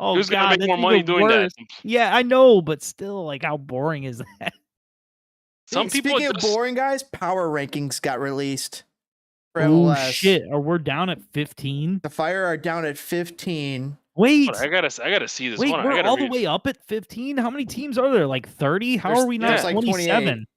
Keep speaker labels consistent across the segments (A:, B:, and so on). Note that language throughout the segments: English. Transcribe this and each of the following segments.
A: Oh
B: Who's gonna
A: God,
B: make
A: that's
B: more money
A: even
B: doing
A: worse.
B: that?
A: Yeah, I know, but still, like, how boring is that?
B: Some people
C: Speaking of boring, guys, Power Rankings got released for
A: Oh
C: MLS.
A: shit, are we down at 15?
C: The Fire are down at 15.
A: Wait,
B: I gotta see this.
A: wait,
B: Hold on,
A: we're
B: I gotta
A: all
B: read
A: the way up at 15? How many teams are there? Like 30? How are we not
C: There's
A: at
C: like
A: 27?
C: 28.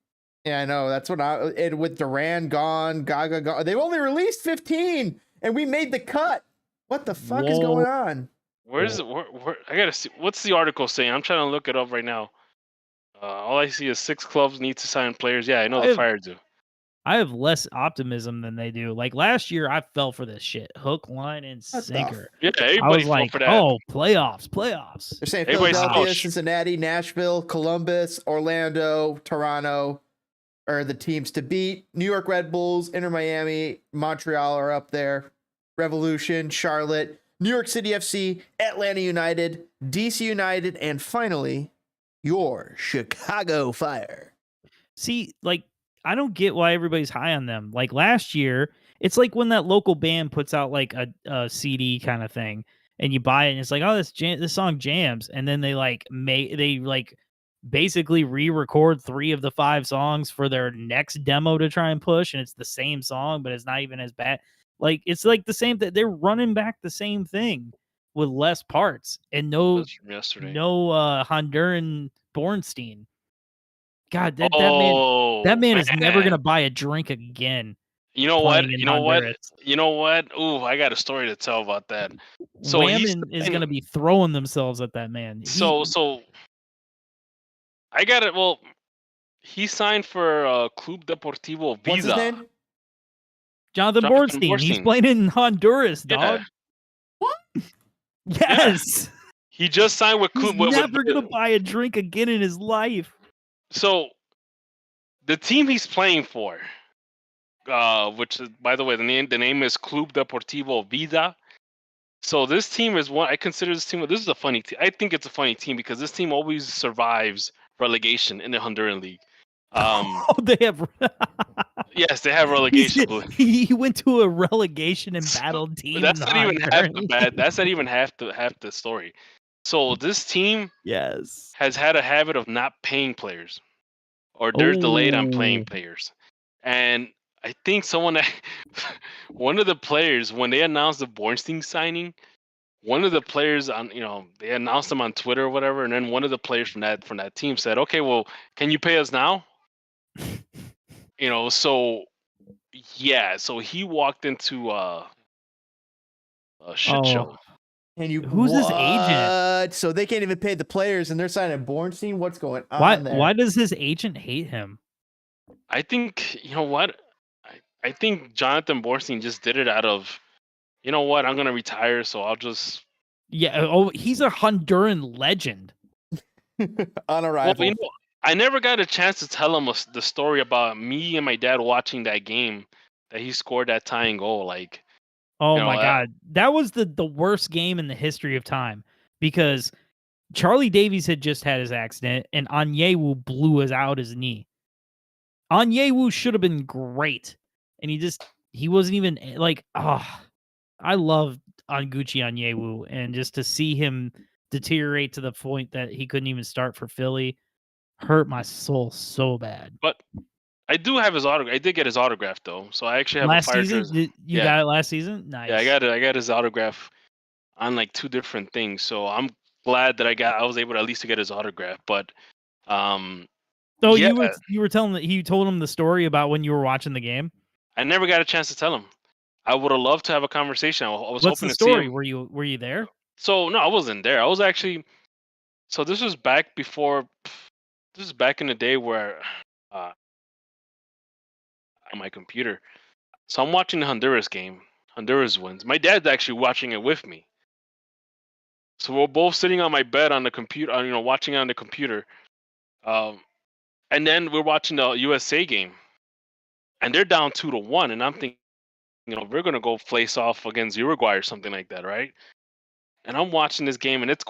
C: Yeah, I know. That's what and with Duran gone, Gaga gone. They've only released 15, and we made the cut. What the fuck is going on?
B: Where's it? Where, I gotta see. What's the article saying? I'm trying to look it up right now. All I see is 6 clubs need to sign players. Yeah, I know the Fire do.
A: I have less optimism than they do. Like last year, I fell for this shit, hook, line, and sinker.
B: Yeah,
A: I
B: everybody
A: was
B: fell
A: like,
B: for that.
A: oh, playoffs.
C: They're saying
B: Everybody's
C: Philadelphia, Cincinnati, Nashville, Columbus, Orlando, Toronto are the teams to beat. New York Red Bulls, Inter Miami, Montreal are up there. Revolution, Charlotte, New York City FC, Atlanta United, DC United, and finally, your Chicago Fire.
A: See, like, I don't get why everybody's high on them. Like last year, it's like when that local band puts out like a CD kind of thing, and you buy it, and it's like, oh, this song jams, and then they basically re-record 3 of the 5 songs for their next demo to try and push, and it's the same song, but it's not even as bad. Like it's like the same that they're running back the same thing with less parts and no Honduran Bornstein. God, that man is never gonna buy a drink again.
B: You know what? You know what? You know what? Ooh, I got a story to tell about that. So
A: Whammon is gonna be throwing themselves at that man.
B: So I got it. Well, he signed for Club Deportivo Vida.
C: What's his name?
A: Jonathan Bornstein. He's playing in Honduras, dog.
B: Yeah.
C: What?
A: Yes.
B: Yeah. He just signed with Club.
A: He's never gonna buy a drink again in his life.
B: So the team he's playing for, which is, by the way, the name is Club Deportivo Vida. So this team is one. I consider this team. This is a funny team. I think it's a funny team because this team always survives relegation in the Honduran league.
A: They have.
B: Yes, they have relegation.
A: He went to a relegation and battled team.
B: That's not even half the bad. That's not even half the story. So this team, has had a habit of not paying players, or they're delayed on playing players, and I think one of the players, when they announced the Bornstein signing, one of the players they announced them on Twitter or whatever, and then one of the players from that team said, "Okay, well, can you pay us now?" So he walked into a shit show.
C: And
A: who's his agent?
C: So they can't even pay the players, and they're signing Bornstein. What's going on there?
A: Why does his agent hate him?
B: I think what. I think Jonathan Bornstein just did it out of, I'm gonna retire, so I'll just.
A: Yeah. Oh, he's a Honduran legend.
C: On arrival.
B: Well, I never got a chance to tell him the story about me and my dad watching that game that he scored that tying goal. Like,
A: oh my God, that was the worst game in the history of time because Charlie Davies had just had his accident and Onyewu blew out his knee. Onyewu should have been great, and he wasn't even like. I love Gucci Onyewu, and just to see him deteriorate to the point that he couldn't even start for Philly hurt my soul so bad.
B: But I do have his autograph. I did get his autograph though, so I actually have
A: last
B: a Fire
A: season.
B: jersey.
A: You got it last season? Nice.
B: Yeah, I got his autograph on like 2 different things. So I'm glad that I was able to at least to get his autograph. But
A: you were telling that you told him the story about when you were watching the game.
B: I never got a chance to tell him. I would have loved to have a conversation. I was
A: What's
B: hoping
A: the
B: to
A: story?
B: see him.
A: Were you there?
B: So no, I wasn't there. I was actually. So this was back before. This is back in the day where, on my computer. So I'm watching the Honduras game. Honduras wins. My dad's actually watching it with me. So we're both sitting on my bed on the computer, watching on the computer. And then we're watching the USA game, and they're down 2-1, and I'm thinking, we're gonna go face off against Uruguay or something like that, right? And I'm watching this game, and it's